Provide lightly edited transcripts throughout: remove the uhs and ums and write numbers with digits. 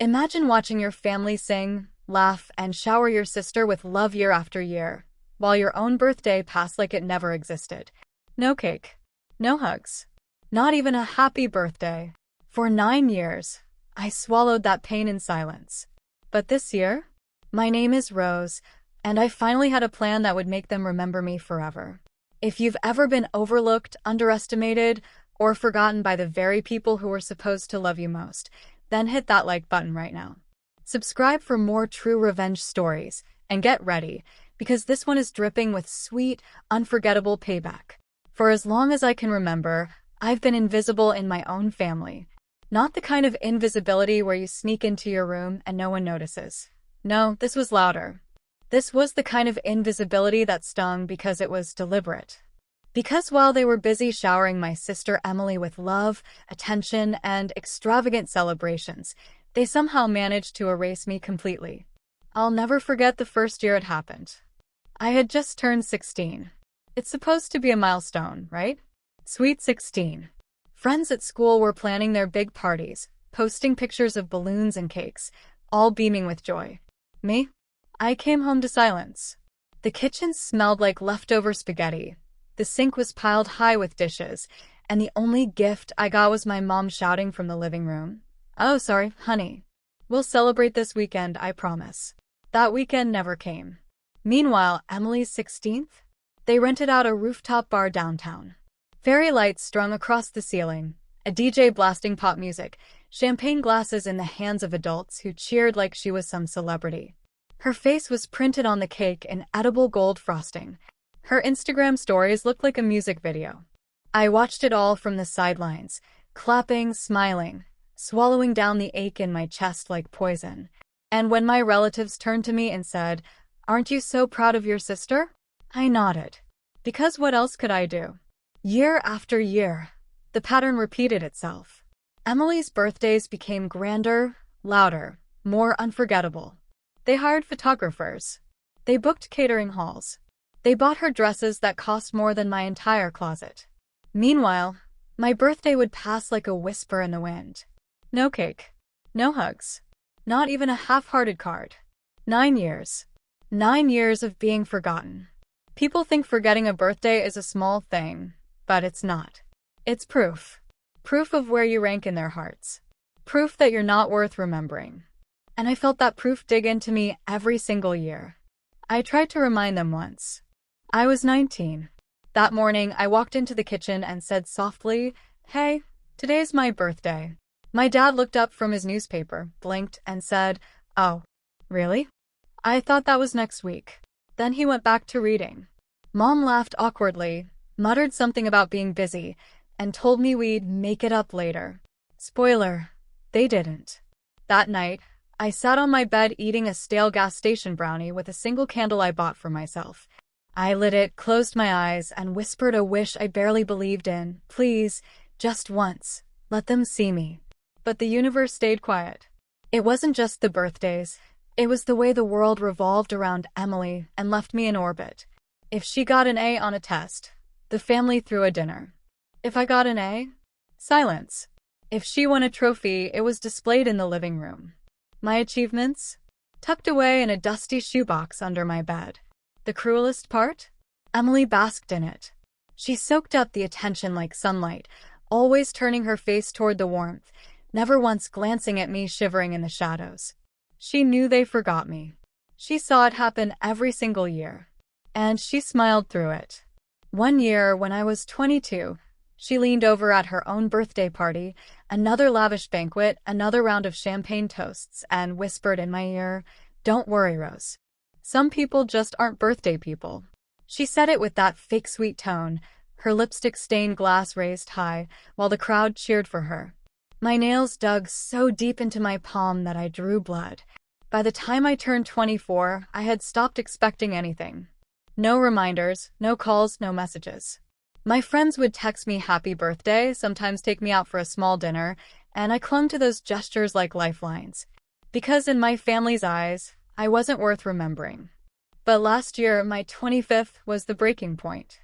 Imagine watching your family sing, laugh, and shower your sister with love year after year, while your own birthday passed like it never existed. No cake, no hugs, not even a happy birthday. For 9 years, I swallowed that pain in silence. But this year, my name is Rose, and I finally had a plan that would make them remember me forever. If you've ever been overlooked, underestimated, or forgotten by the very people who were supposed to love you most, then hit that like button right now. Subscribe for more true revenge stories, and get ready, because this one is dripping with sweet, unforgettable payback. For as long as I can remember, I've been invisible in my own family. Not the kind of invisibility where you sneak into your room and no one notices. No, this was louder. This was the kind of invisibility that stung because it was deliberate. Because while they were busy showering my sister Emily with love, attention, and extravagant celebrations, they somehow managed to erase me completely. I'll never forget the first year it happened. I had just turned 16. It's supposed to be a milestone, right? Sweet 16. Friends at school were planning their big parties, posting pictures of balloons and cakes, all beaming with joy. Me? I came home to silence. The kitchen smelled like leftover spaghetti. The sink was piled high with dishes, and the only gift I got was my mom shouting from the living room, "Oh, sorry, honey. We'll celebrate this weekend, I promise." That weekend never came. Meanwhile, Emily's 16th? They rented out a rooftop bar downtown. Fairy lights strung across the ceiling, a DJ blasting pop music, champagne glasses in the hands of adults who cheered like she was some celebrity. Her face was printed on the cake in edible gold frosting. Her Instagram stories looked like a music video. I watched it all from the sidelines, clapping, smiling, swallowing down the ache in my chest like poison. And when my relatives turned to me and said, "Aren't you so proud of your sister?" I nodded. Because what else could I do? Year after year, the pattern repeated itself. Emily's birthdays became grander, louder, more unforgettable. They hired photographers. They booked catering halls. They bought her dresses that cost more than my entire closet. Meanwhile, my birthday would pass like a whisper in the wind. No cake. No hugs. Not even a half-hearted card. 9 years. 9 years of being forgotten. People think forgetting a birthday is a small thing, but it's not. It's proof. Proof of where you rank in their hearts. Proof that you're not worth remembering. And I felt that proof dig into me every single year. I tried to remind them once. I was 19. That morning, I walked into the kitchen and said softly, "Hey, today's my birthday." My dad looked up from his newspaper, blinked, and said, "Oh, really? I thought that was next week." Then he went back to reading. Mom laughed awkwardly, muttered something about being busy, and told me we'd make it up later. Spoiler, they didn't. That night, I sat on my bed eating a stale gas station brownie with a single candle I bought for myself. I lit it, closed my eyes, and whispered a wish I barely believed in. "Please, just once, let them see me." But the universe stayed quiet. It wasn't just the birthdays. It was the way the world revolved around Emily and left me in orbit. If she got an A on a test, the family threw a dinner. If I got an A, silence. If she won a trophy, it was displayed in the living room. My achievements? Tucked away in a dusty shoebox under my bed. The cruelest part? Emily basked in it. She soaked up the attention like sunlight, always turning her face toward the warmth, never once glancing at me shivering in the shadows. She knew they forgot me. She saw it happen every single year. And she smiled through it. One year, when I was 22, she leaned over at her own birthday party, another lavish banquet, another round of champagne toasts, and whispered in my ear, "Don't worry, Rose. Some people just aren't birthday people." She said it with that fake sweet tone, her lipstick-stained glass raised high, while the crowd cheered for her. My nails dug so deep into my palm that I drew blood. By the time I turned 24, I had stopped expecting anything. No reminders, no calls, no messages. My friends would text me happy birthday, sometimes take me out for a small dinner, and I clung to those gestures like lifelines. Because in my family's eyes, I wasn't worth remembering. But last year, my 25th was the breaking point.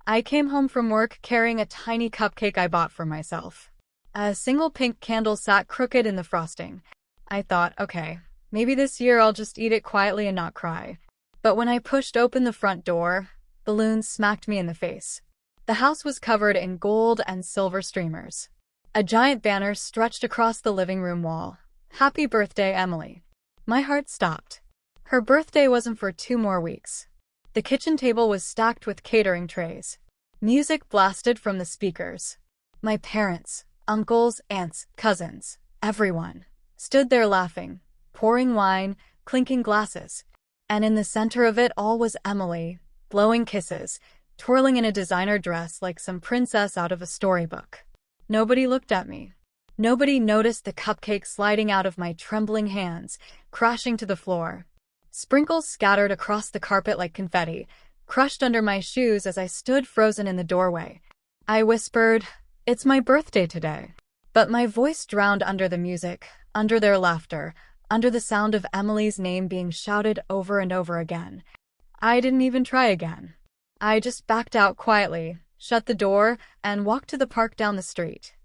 I came home from work carrying a tiny cupcake I bought for myself. A single pink candle sat crooked in the frosting. I thought, okay, maybe this year I'll just eat it quietly and not cry. But when I pushed open the front door, balloons smacked me in the face. The house was covered in gold and silver streamers. A giant banner stretched across the living room wall. Happy birthday, Emily. My heart stopped. Her birthday wasn't for 2 more weeks. The kitchen table was stacked with catering trays. Music blasted from the speakers. My parents, uncles, aunts, cousins, everyone, stood there laughing, pouring wine, clinking glasses. And in the center of it all was Emily, blowing kisses, twirling in a designer dress like some princess out of a storybook. Nobody looked at me. Nobody noticed the cupcake sliding out of my trembling hands, crashing to the floor. Sprinkles scattered across the carpet like confetti, crushed under my shoes as I stood frozen in the doorway. I whispered, "It's my birthday today." But my voice drowned under the music, under their laughter, under the sound of Emily's name being shouted over and over again. I didn't even try again. I just backed out quietly, shut the door, and walked to the park down the street.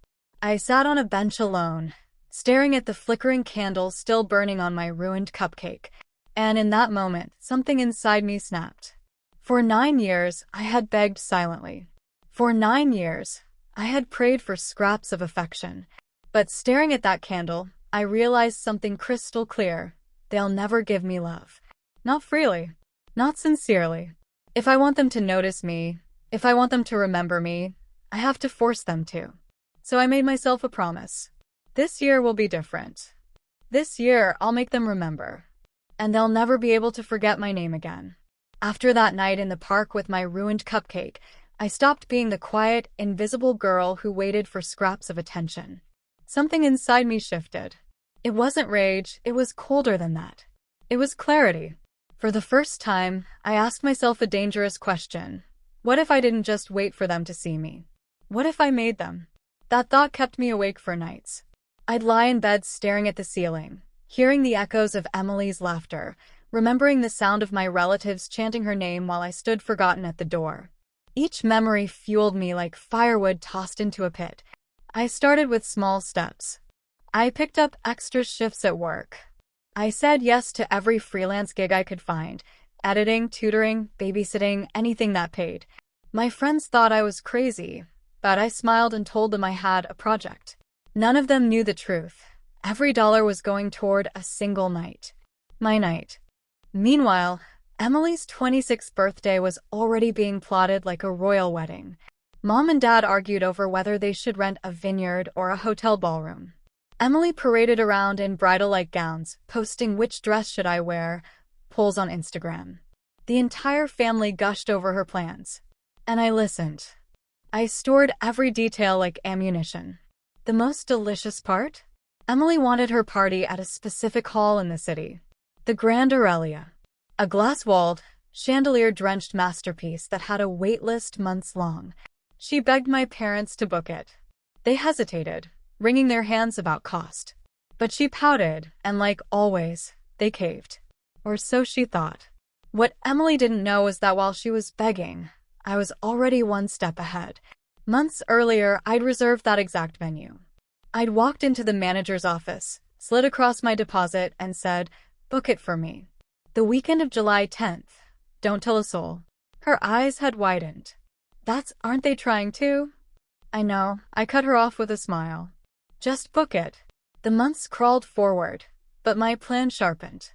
I sat on a bench alone, staring at the flickering candles still burning on my ruined cupcake. And in that moment, something inside me snapped. For 9 years, I had begged silently. For 9 years, I had prayed for scraps of affection. But staring at that candle, I realized something crystal clear. They'll never give me love. Not freely. Not sincerely. If I want them to notice me, if I want them to remember me, I have to force them to. So I made myself a promise. This year will be different. This year, I'll make them remember. And they'll never be able to forget my name again. After that night in the park with my ruined cupcake, I stopped being the quiet, invisible girl who waited for scraps of attention. Something inside me shifted. It wasn't rage, it was colder than that. It was clarity. For the first time, I asked myself a dangerous question. What if I didn't just wait for them to see me? What if I made them? That thought kept me awake for nights. I'd lie in bed staring at the ceiling, hearing the echoes of Emily's laughter, remembering the sound of my relatives chanting her name while I stood forgotten at the door. Each memory fueled me like firewood tossed into a pit. I started with small steps. I picked up extra shifts at work. I said yes to every freelance gig I could find, editing, tutoring, babysitting, anything that paid. My friends thought I was crazy, but I smiled and told them I had a project. None of them knew the truth. Every dollar was going toward a single night. My night. Meanwhile, Emily's 26th birthday was already being plotted like a royal wedding. Mom and Dad argued over whether they should rent a vineyard or a hotel ballroom. Emily paraded around in bridal-like gowns, posting which dress should I wear, polls on Instagram. The entire family gushed over her plans. And I listened. I stored every detail like ammunition. The most delicious part? Emily wanted her party at a specific hall in the city. The Grand Aurelia. A glass-walled, chandelier-drenched masterpiece that had a wait list months long. She begged my parents to book it. They hesitated, wringing their hands about cost. But she pouted, and like always, they caved. Or so she thought. What Emily didn't know was that while she was begging, I was already one step ahead. Months earlier, I'd reserved that exact venue. I'd walked into the manager's office, slid across my deposit, and said, "Book it for me. The weekend of July 10th. Don't tell a soul." Her eyes had widened. Aren't they trying to? I know, I cut her off with a smile. Just book it. The months crawled forward, but my plan sharpened.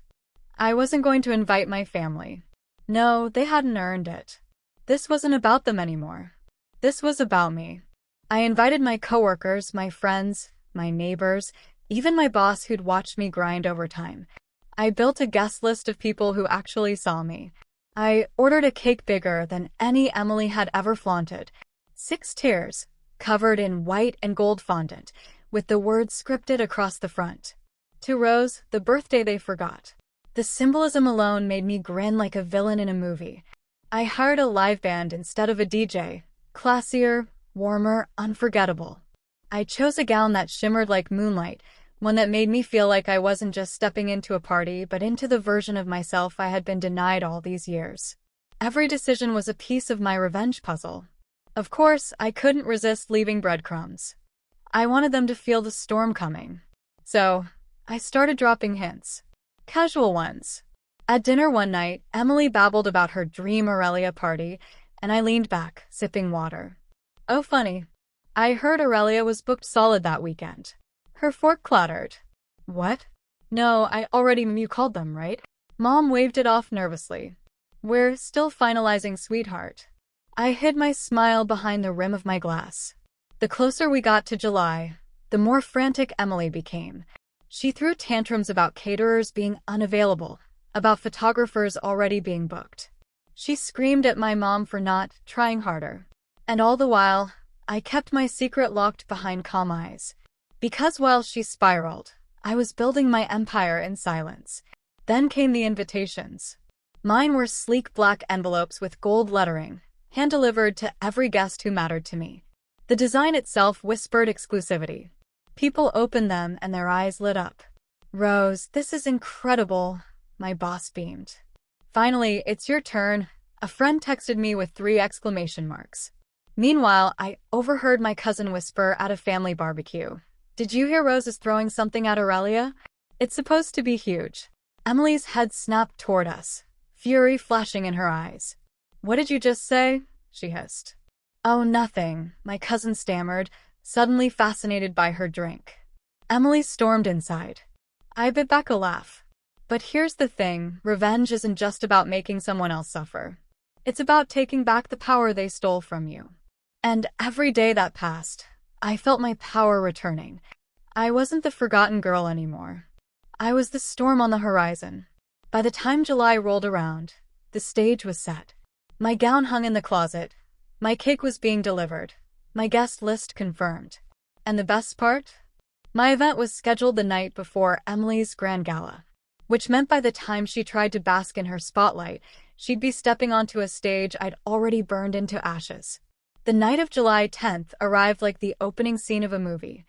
I wasn't going to invite my family. No, they hadn't earned it. This wasn't about them anymore. This was about me. I invited my coworkers, my friends, my neighbors, even my boss who'd watched me grind overtime. I built a guest list of people who actually saw me. I ordered a cake bigger than any Emily had ever flaunted. 6 tiers, covered in white and gold fondant, with the words scripted across the front. To Rose, the birthday they forgot. The symbolism alone made me grin like a villain in a movie. I hired a live band instead of a DJ. Classier, warmer, unforgettable. I chose a gown that shimmered like moonlight, one that made me feel like I wasn't just stepping into a party, but into the version of myself I had been denied all these years. Every decision was a piece of my revenge puzzle. Of course, I couldn't resist leaving breadcrumbs. I wanted them to feel the storm coming. So, I started dropping hints. Casual ones. At dinner one night, Emily babbled about her dream Aurelia party, and I leaned back, sipping water. Oh, funny. I heard Aurelia was booked solid that weekend. Her fork clattered. What? No, you called them, right? Mom waved it off nervously. We're still finalizing, sweetheart. I hid my smile behind the rim of my glass. The closer we got to July, the more frantic Emily became. She threw tantrums about caterers being unavailable, about photographers already being booked. She screamed at my mom for not trying harder. And all the while, I kept my secret locked behind calm eyes. Because while she spiraled, I was building my empire in silence. Then came the invitations. Mine were sleek black envelopes with gold lettering, hand-delivered to every guest who mattered to me. The design itself whispered exclusivity. People opened them and their eyes lit up. Rose, this is incredible, my boss beamed. Finally, it's your turn, a friend texted me with 3 exclamation marks. Meanwhile, I overheard my cousin whisper at a family barbecue. Did you hear Rose is throwing something at Aurelia? It's supposed to be huge. Emily's head snapped toward us, fury flashing in her eyes. What did you just say? She hissed. Oh, nothing, my cousin stammered, suddenly fascinated by her drink. Emily stormed inside. I bit back a laugh. But here's the thing, revenge isn't just about making someone else suffer. It's about taking back the power they stole from you. And every day that passed, I felt my power returning. I wasn't the forgotten girl anymore. I was the storm on the horizon. By the time July rolled around, the stage was set. My gown hung in the closet. My cake was being delivered. My guest list confirmed. And the best part? My event was scheduled the night before Emily's grand gala, which meant by the time she tried to bask in her spotlight, she'd be stepping onto a stage I'd already burned into ashes. The night of July 10th arrived like the opening scene of a movie.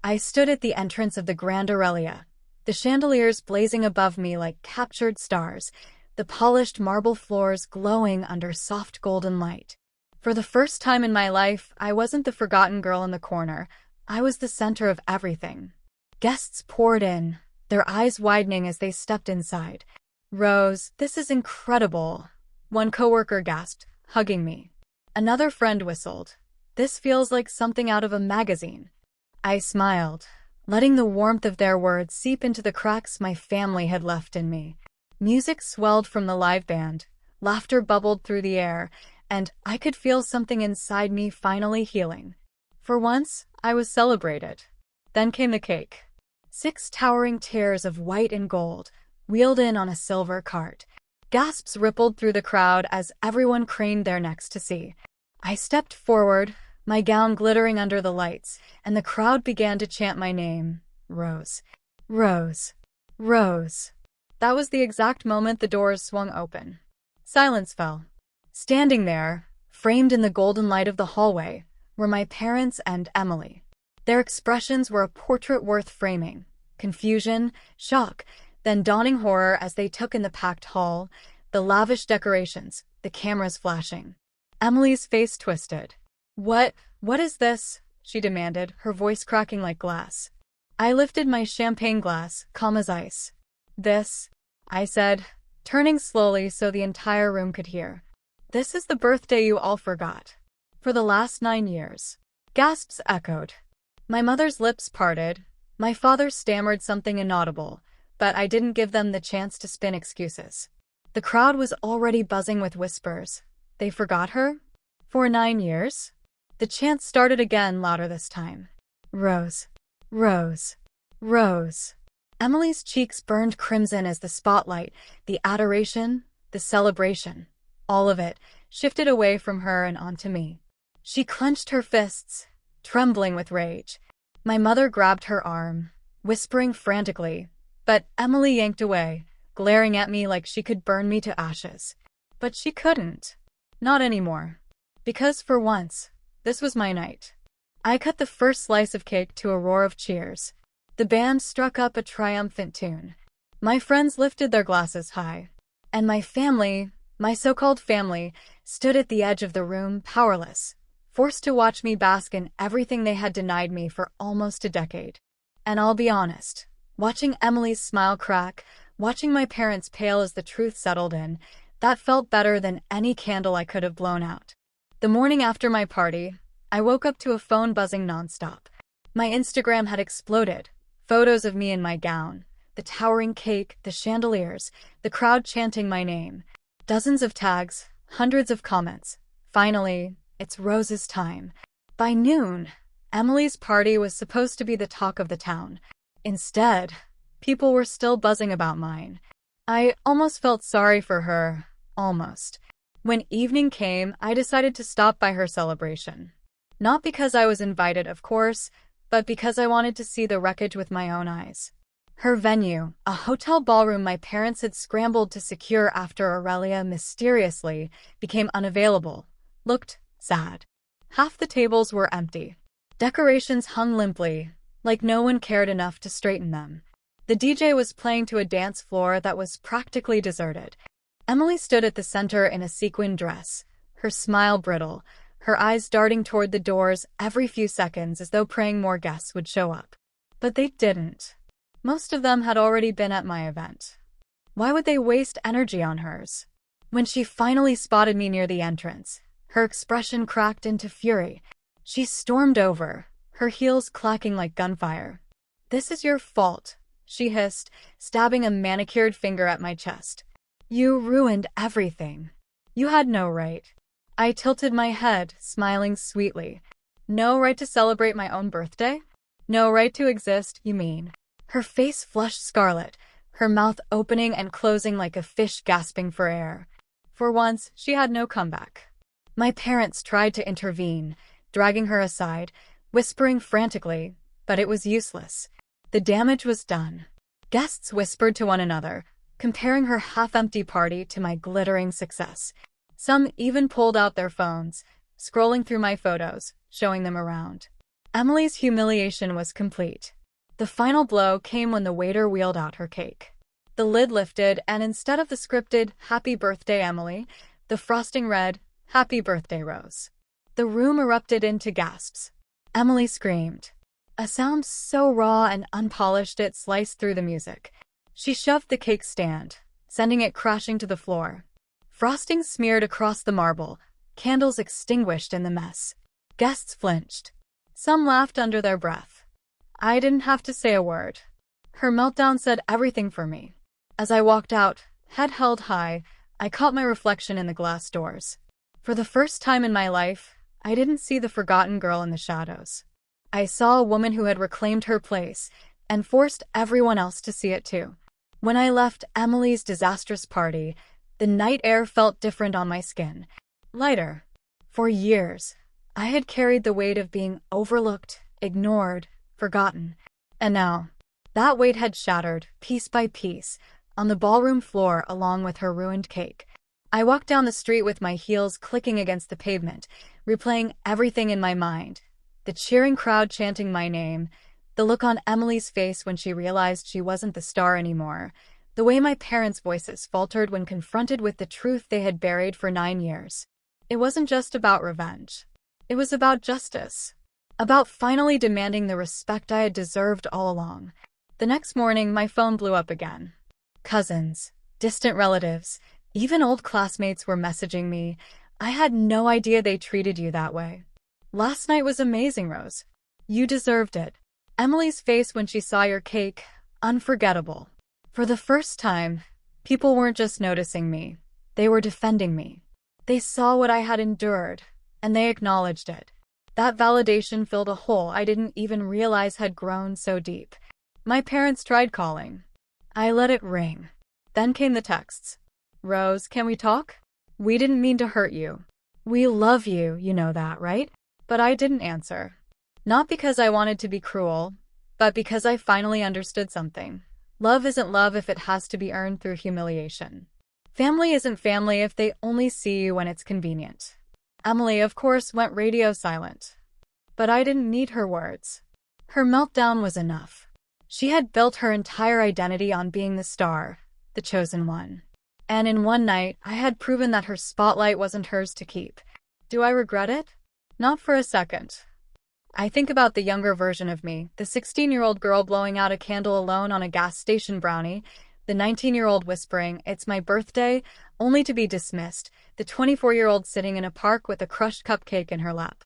I stood at the entrance of the Grand Aurelia, the chandeliers blazing above me like captured stars, the polished marble floors glowing under soft golden light. For the first time in my life, I wasn't the forgotten girl in the corner. I was the center of everything. Guests poured in, their eyes widening as they stepped inside. Rose, this is incredible, one coworker gasped, hugging me. Another friend whistled. This feels like something out of a magazine. I smiled, letting the warmth of their words seep into the cracks my family had left in me. Music swelled from the live band, laughter bubbled through the air, and I could feel something inside me finally healing. For once, I was celebrated. Then came the cake. 6 towering tiers of white and gold, wheeled in on a silver cart. Gasps rippled through the crowd as everyone craned their necks to see. I stepped forward, my gown glittering under the lights, and the crowd began to chant my name. Rose. Rose. Rose. That was the exact moment the doors swung open. Silence fell. Standing there, framed in the golden light of the hallway, were my parents and Emily. Their expressions were a portrait worth framing. Confusion, shock, then dawning horror as they took in the packed hall, the lavish decorations, the cameras flashing. Emily's face twisted. What is this? She demanded, her voice cracking like glass. I lifted my champagne glass, calm as ice. This, I said, turning slowly so the entire room could hear. This is the birthday you all forgot. For the last 9 years. Gasps echoed. My mother's lips parted. My father stammered something inaudible, but I didn't give them the chance to spin excuses. The crowd was already buzzing with whispers. They forgot her? For 9 years? The chant started again, louder this time. Rose. Rose. Rose. Emily's cheeks burned crimson as the spotlight, the adoration, the celebration, all of it, shifted away from her and onto me. She clenched her fists, trembling with rage. My mother grabbed her arm, whispering frantically, but Emily yanked away, glaring at me like she could burn me to ashes. But she couldn't. Not anymore. Because for once, this was my night. I cut the first slice of cake to a roar of cheers. The band struck up a triumphant tune. My friends lifted their glasses high. And my family, my so-called family, stood at the edge of the room, powerless, forced to watch me bask in everything they had denied me for almost a decade. And I'll be honest, Watching Emily's smile crack, watching my parents pale as the truth settled in, that felt better than any candle I could have blown out. The morning after my party, I woke up to a phone buzzing nonstop. My Instagram had exploded. Photos of me in my gown, the towering cake, the chandeliers, the crowd chanting my name. Dozens of tags, hundreds of comments. Finally, it's Rose's time. By noon, Emily's party was supposed to be the talk of the town. Instead, people were still buzzing about mine. I almost felt sorry for her. Almost. When evening came, I decided to stop by her celebration. Not because I was invited, of course, but because I wanted to see the wreckage with my own eyes. Her venue, a hotel ballroom my parents had scrambled to secure after Aurelia mysteriously became unavailable, looked sad. Half the tables were empty. Decorations hung limply, like no one cared enough to straighten them. The DJ was playing to a dance floor that was practically deserted. Emily stood at the center in a sequin dress, her smile brittle, her eyes darting toward the doors every few seconds as though praying more guests would show up. But they didn't. Most of them had already been at my event. Why would they waste energy on hers? When she finally spotted me near the entrance, her expression cracked into fury. She stormed over, her heels clacking like gunfire. "This is your fault," she hissed, stabbing a manicured finger at my chest. "You ruined everything. You had no right." I tilted my head, smiling sweetly. "No right to celebrate my own birthday? No right to exist, you mean?" Her face flushed scarlet, her mouth opening and closing like a fish gasping for air. For once, she had no comeback. My parents tried to intervene, dragging her aside, whispering frantically, but it was useless. The damage was done. Guests whispered to one another, comparing her half-empty party to my glittering success. Some even pulled out their phones, scrolling through my photos, showing them around. Emily's humiliation was complete. The final blow came when the waiter wheeled out her cake. The lid lifted, and instead of the scripted, "Happy Birthday, Emily," the frosting read, "Happy Birthday, Rose." The room erupted into gasps. Emily screamed. A sound so raw and unpolished it sliced through the music. She shoved the cake stand, sending it crashing to the floor. Frosting smeared across the marble, candles extinguished in the mess. Guests flinched. Some laughed under their breath. I didn't have to say a word. Her meltdown said everything for me. As I walked out, head held high, I caught my reflection in the glass doors. For the first time in my life, I didn't see the forgotten girl in the shadows. I saw a woman who had reclaimed her place and forced everyone else to see it too. When I left Emily's disastrous party, the night air felt different on my skin. Lighter. For years, I had carried the weight of being overlooked, ignored, forgotten. And now, that weight had shattered, piece by piece, on the ballroom floor along with her ruined cake. I walked down the street with my heels clicking against the pavement, replaying everything in my mind. The cheering crowd chanting my name, the look on Emily's face when she realized she wasn't the star anymore, the way my parents' voices faltered when confronted with the truth they had buried for 9 years. It wasn't just about revenge. It was about justice. About finally demanding the respect I had deserved all along. The next morning, my phone blew up again. Cousins, distant relatives, even old classmates were messaging me. "I had no idea they treated you that way. Last night was amazing, Rose. You deserved it. Emily's face when she saw your cake, unforgettable." For the first time, people weren't just noticing me. They were defending me. They saw what I had endured, and they acknowledged it. That validation filled a hole I didn't even realize had grown so deep. My parents tried calling. I let it ring. Then came the texts. "Rose, can we talk? We didn't mean to hurt you. We love you, you know that, right?" But I didn't answer. Not because I wanted to be cruel, but because I finally understood something. Love isn't love if it has to be earned through humiliation. Family isn't family if they only see you when it's convenient. Emily, of course, went radio silent. But I didn't need her words. Her meltdown was enough. She had built her entire identity on being the star, the chosen one. And in one night, I had proven that her spotlight wasn't hers to keep. Do I regret it? Not for a second. I think about the younger version of me, the 16-year-old girl blowing out a candle alone on a gas station brownie, the 19-year-old whispering, "It's my birthday," only to be dismissed, the 24-year-old sitting in a park with a crushed cupcake in her lap.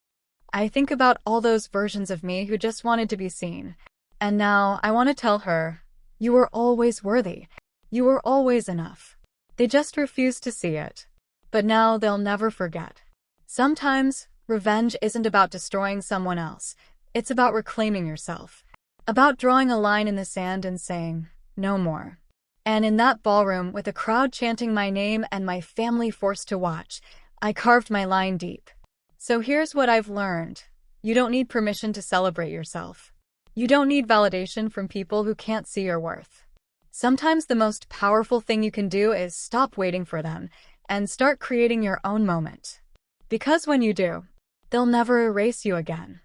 I think about all those versions of me who just wanted to be seen. And now I want to tell her, you were always worthy. You were always enough. They just refused to see it. But now they'll never forget. Sometimes, revenge isn't about destroying someone else. It's about reclaiming yourself. About drawing a line in the sand and saying, no more. And in that ballroom, with a crowd chanting my name and my family forced to watch, I carved my line deep. So here's what I've learned. You don't need permission to celebrate yourself. You don't need validation from people who can't see your worth. Sometimes the most powerful thing you can do is stop waiting for them and start creating your own moment. Because when you do, they'll never erase you again.